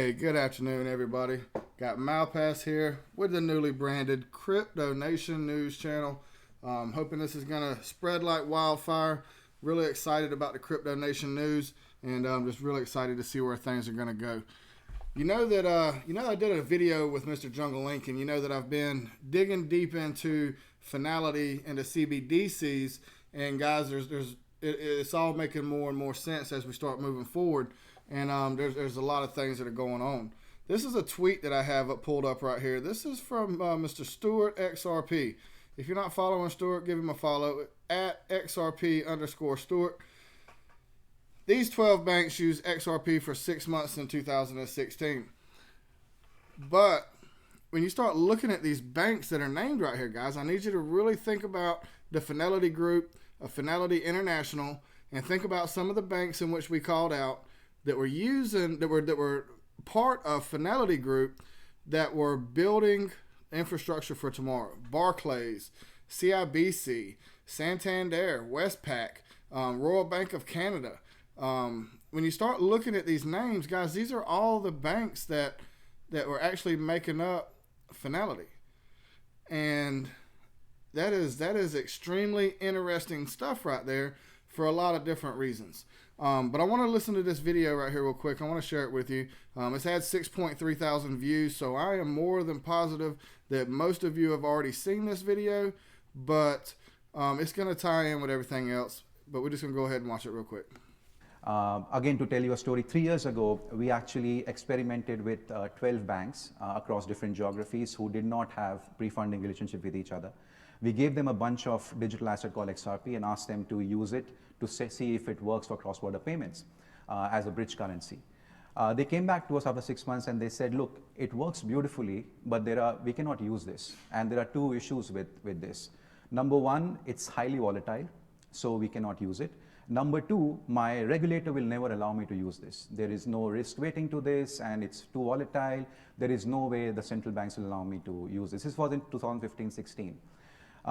Hey, good afternoon, everybody. Got Malpass here with the newly branded Crypto Nation News channel. Hoping this is going to spread like wildfire. Really excited about the Crypto Nation News, and I'm just really excited to see where things are going to go. You know that I did a video with Mr. Jungle Link, and you know that I've been digging deep into Fnality and the CBDCs, and guys, it's all making more and more sense as we start moving forward. And there's a lot of things that are going on. This is a tweet that I have pulled up right here. This is from Mr. Stewart XRP. If you're not following Stewart, give him a follow at XRP_Stewart. These 12 banks use XRP for 6 months in 2016. But when you start looking at these banks that are named right here, guys, I need you to really think about the Fnality Group, Fnality International, and think about some of the banks in which we called out that were part of Fnality Group that were building infrastructure for tomorrow. Barclays, CIBC, Santander, Westpac, Royal Bank of Canada. When you start looking at these names, guys, these are all the banks that were actually making up Fnality. And that is extremely interesting stuff right there for a lot of different reasons. But I want to listen to this video right here real quick. I want to share it with you. It's had 6.3 thousand views, so I am more than positive that most of you have already seen this video, but it's going to tie in with everything else. But we're just going to go ahead and watch it real quick. Again, to tell you a story, 3 years ago, we actually experimented with 12 banks across different geographies who did not have pre-funding relationship with each other. We gave them a bunch of digital asset called XRP and asked them to use it to see if it works for cross-border payments as a bridge currency. They came back to us after 6 months and they said, look, it works beautifully, but we cannot use this. And there are two issues with this. Number one, it's highly volatile, so we cannot use it. Number two, my regulator will never allow me to use this. There is no risk weighting to this, and it's too volatile. There is no way the central banks will allow me to use this. This was in 2015-16.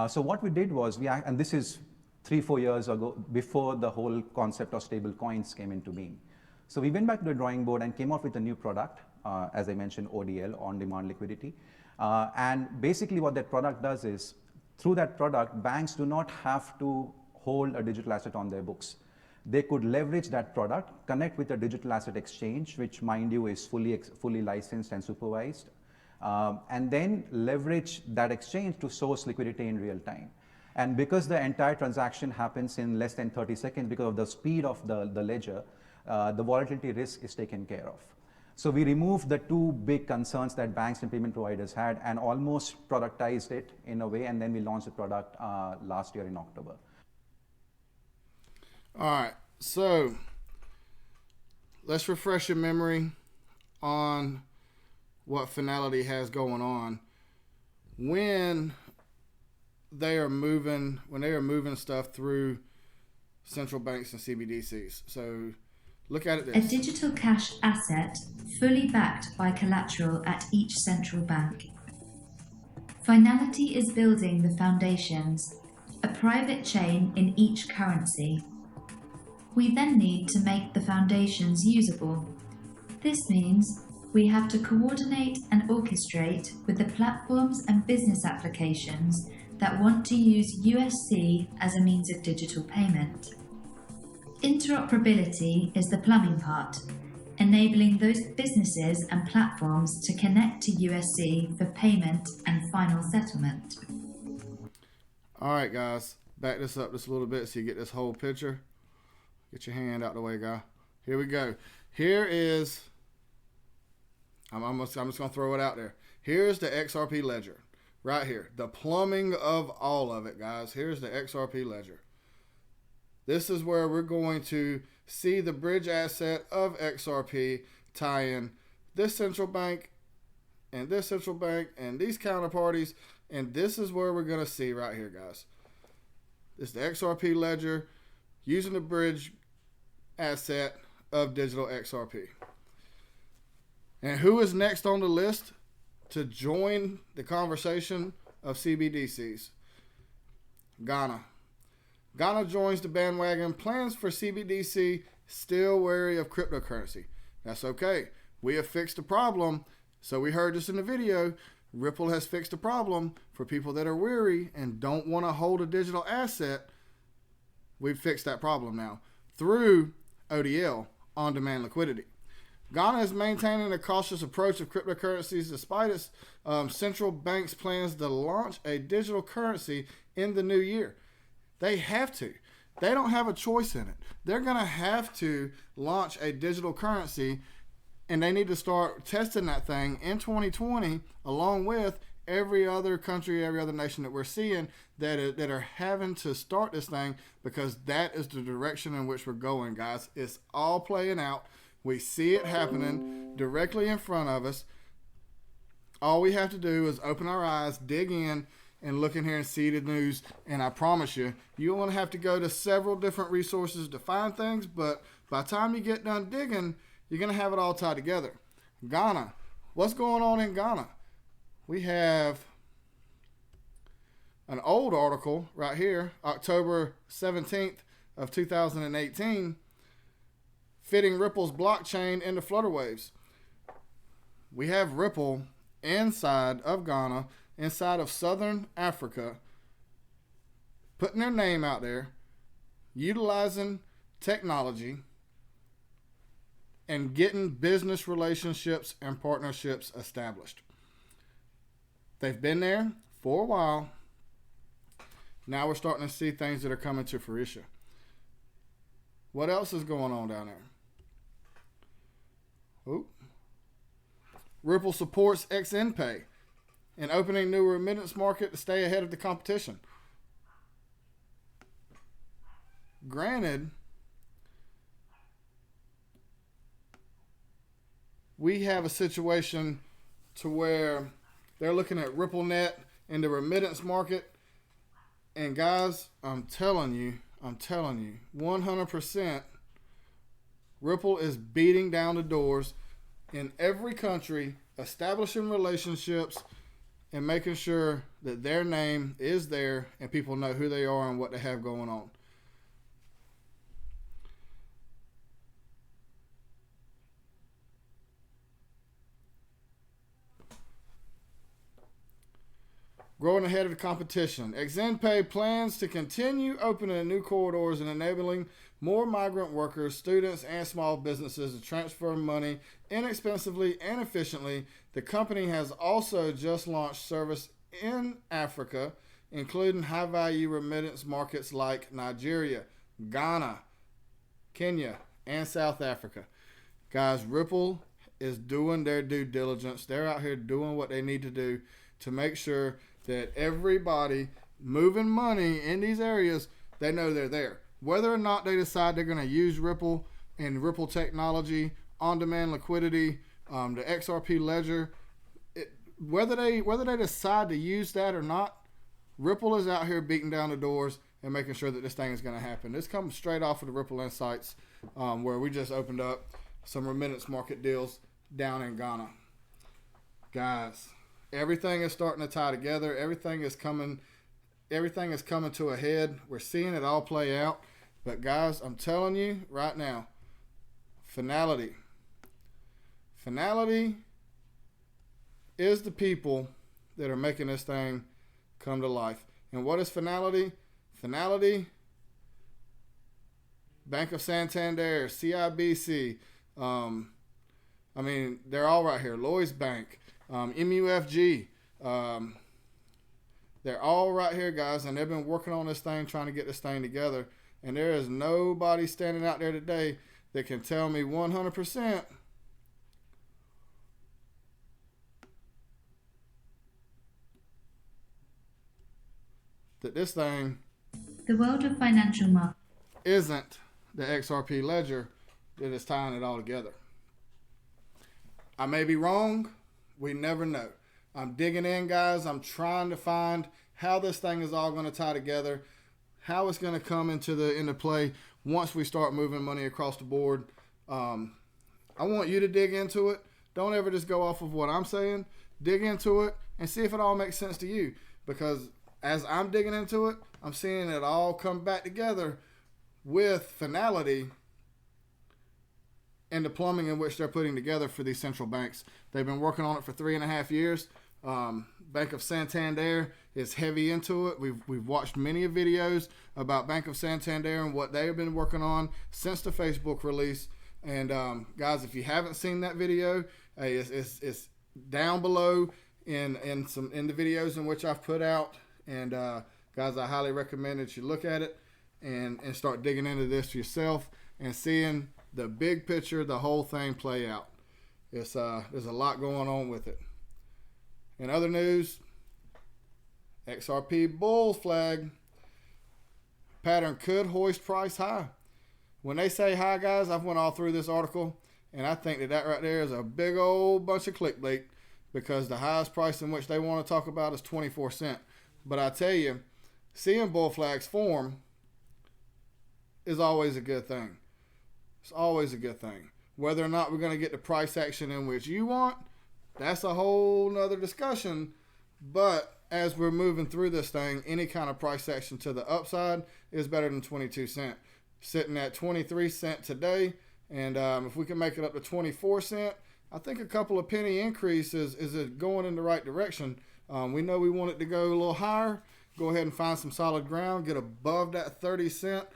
So what we did was, and this is 3-4 years ago, before the whole concept of stable coins came into being. So we went back to the drawing board and came up with a new product, as I mentioned, ODL, on-demand liquidity. And basically what that product does is, through that product, banks do not have to hold a digital asset on their books. They could leverage that product, connect with a digital asset exchange, which, mind you, is fully licensed and supervised, and then leverage that exchange to source liquidity in real time. And because the entire transaction happens in less than 30 seconds because of the speed of the ledger, the volatility risk is taken care of. So we removed the two big concerns that banks and payment providers had and almost productized it in a way, and then we launched the product last year in October. All right, so let's refresh your memory on what Fnality has going on when they are moving stuff through central banks and CBDCs. So look at it this. A digital cash asset fully backed by collateral at each central bank. Fnality is building the foundations, a private chain in each currency. We then need to make the foundations usable. This means we have to coordinate and orchestrate with the platforms and business applications that want to use USC as a means of digital payment. Interoperability is the plumbing part, enabling those businesses and platforms to connect to USC for payment and final settlement. All right, guys, back this up just a little bit so you get this whole picture. Get your hand out the way, guy. Here we go. Here is, I'm just going to throw it out there. Here's the XRP ledger right here. The plumbing of all of it, guys. Here's the XRP ledger. This is where we're going to see the bridge asset of XRP tie in this central bank and this central bank and these counterparties. And this is where we're going to see right here, guys. This is the XRP ledger using the bridge asset of digital XRP. And who is next on the list to join the conversation of CBDCs? Ghana. Ghana joins the bandwagon. Plans for CBDC, still wary of cryptocurrency. That's okay. We have fixed the problem. So we heard this in the video. Ripple has fixed the problem for people that are weary and don't want to hold a digital asset. We've fixed that problem now through ODL, on-demand liquidity. Ghana is maintaining a cautious approach of cryptocurrencies despite its central bank's plans to launch a digital currency in the new year. They have to. They don't have a choice in it. They're going to have to launch a digital currency, and they need to start testing that thing in 2020 along with every other country, every other nation that we're seeing that are having to start this thing, because that is the direction in which we're going, guys. It's all playing out. We see it happening directly in front of us. All we have to do is open our eyes, dig in, and look in here and see the news. And I promise you, you're going to have to go to several different resources to find things, but by the time you get done digging, you're going to have it all tied together. Ghana. What's going on in Ghana? We have an old article right here, October 17th of 2018, fitting Ripple's blockchain into Flutter Waves. We have Ripple inside of Ghana, inside of Southern Africa, putting their name out there, utilizing technology, and getting business relationships and partnerships established. They've been there for a while. Now we're starting to see things that are coming to fruition. What else is going on down there? Ooh. Ripple supports XNPay and opening new remittance market to stay ahead of the competition. Granted, we have a situation to where they're looking at RippleNet in the remittance market. And guys, I'm telling you, 100%, Ripple is beating down the doors in every country, establishing relationships and making sure that their name is there and people know who they are and what they have going on. Growing ahead of the competition. XNPay plans to continue opening new corridors and enabling more migrant workers, students, and small businesses to transfer money inexpensively and efficiently. The company has also just launched service in Africa, including high-value remittance markets like Nigeria, Ghana, Kenya, and South Africa. Guys, Ripple is doing their due diligence. They're out here doing what they need to do to make sure that everybody moving money in these areas, they know they're there. Whether or not they decide they're going to use Ripple and Ripple technology, on-demand liquidity, the XRP ledger, whether they decide to use that or not, Ripple is out here beating down the doors and making sure that this thing is going to happen. This comes straight off of the Ripple Insights, where we just opened up some remittance market deals down in Ghana. Guys, everything is starting to tie together. Everything is coming to a head. We're seeing it all play out. But guys, I'm telling you right now, Fnality is the people that are making this thing come to life. And what is Fnality? Fnality, Bank of Santander, CIBC, they're all right here. Lloyds Bank, MUFG, they're all right here, guys, and they've been working on this thing, trying to get this thing together. And there is nobody standing out there today that can tell me 100% that this thing, The world of financial markets, isn't the XRP ledger that is tying it all together. I may be wrong. We never know. I'm digging in, guys. I'm trying to find how this thing is all going to tie together, how it's going to come into play once we start moving money across the board. I want you to dig into it. Don't ever just go off of what I'm saying. Dig into it and see if it all makes sense to you. Because as I'm digging into it, I'm seeing it all come back together with Fnality and the plumbing in which they're putting together for these central banks. They've been working on it for 3.5 years. Bank of Santander is heavy into it. We've watched many videos about Bank of Santander and what they've been working on since the Facebook release. And guys, if you haven't seen that video, it's down below in the videos in which I've put out. And guys, I highly recommend that you look at it and start digging into this yourself and seeing the big picture, the whole thing play out. There's a lot going on with it. In other news, XRP bull flag. Pattern could hoist price high. When they say high, guys, I've went all through this article, and I think that right there is a big old bunch of clickbait, because the highest price in which they want to talk about is 24 cents. But I tell you, seeing bull flags form is always a good thing. It's always a good thing. Whether or not we're going to get the price action in which you want, that's a whole nother discussion. But as we're moving through this thing, any kind of price action to the upside is better than 22 cents. Sitting at 23 cents today, and if we can make it up to 24 cents, I think a couple of penny increases is it going in the right direction. We know we want it to go a little higher. Go ahead and find some solid ground, get above that 30 cent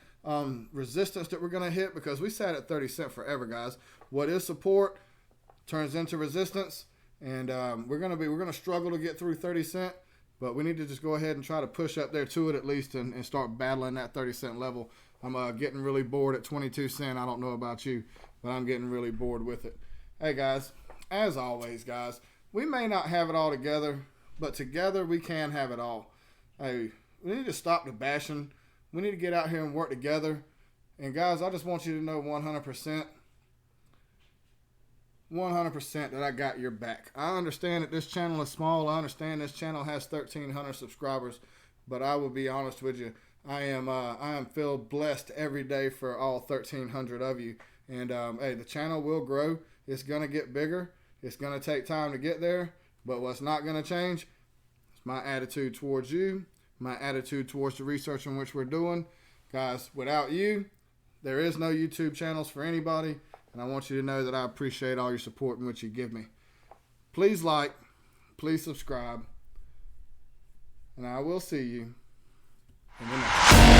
resistance that we're going to hit, because we sat at 30 cents forever, guys. What is support turns into resistance, and we're going to struggle to get through 30 cents, but we need to just go ahead and try to push up there to it at least and start battling that 30 cent level. I'm getting really bored at 22 cents. I don't know about you, but I'm getting really bored with it. Hey, guys, as always, guys, we may not have it all together, but together we can have it all. Hey, we need to stop the bashing. We need to get out here and work together. And, guys, I just want you to know 100% that I got your back. I understand that this channel is small. I understand this channel has 1,300 subscribers, but I will be honest with you. I am feel blessed every day for all 1,300 of you. And, hey, the channel will grow. It's going to get bigger. It's going to take time to get there. But what's not going to change is my attitude towards you, my attitude towards the research in which we're doing. Guys, without you, there is no YouTube channels for anybody. And I want you to know that I appreciate all your support in which you give me. Please like, please subscribe, and I will see you in the next one.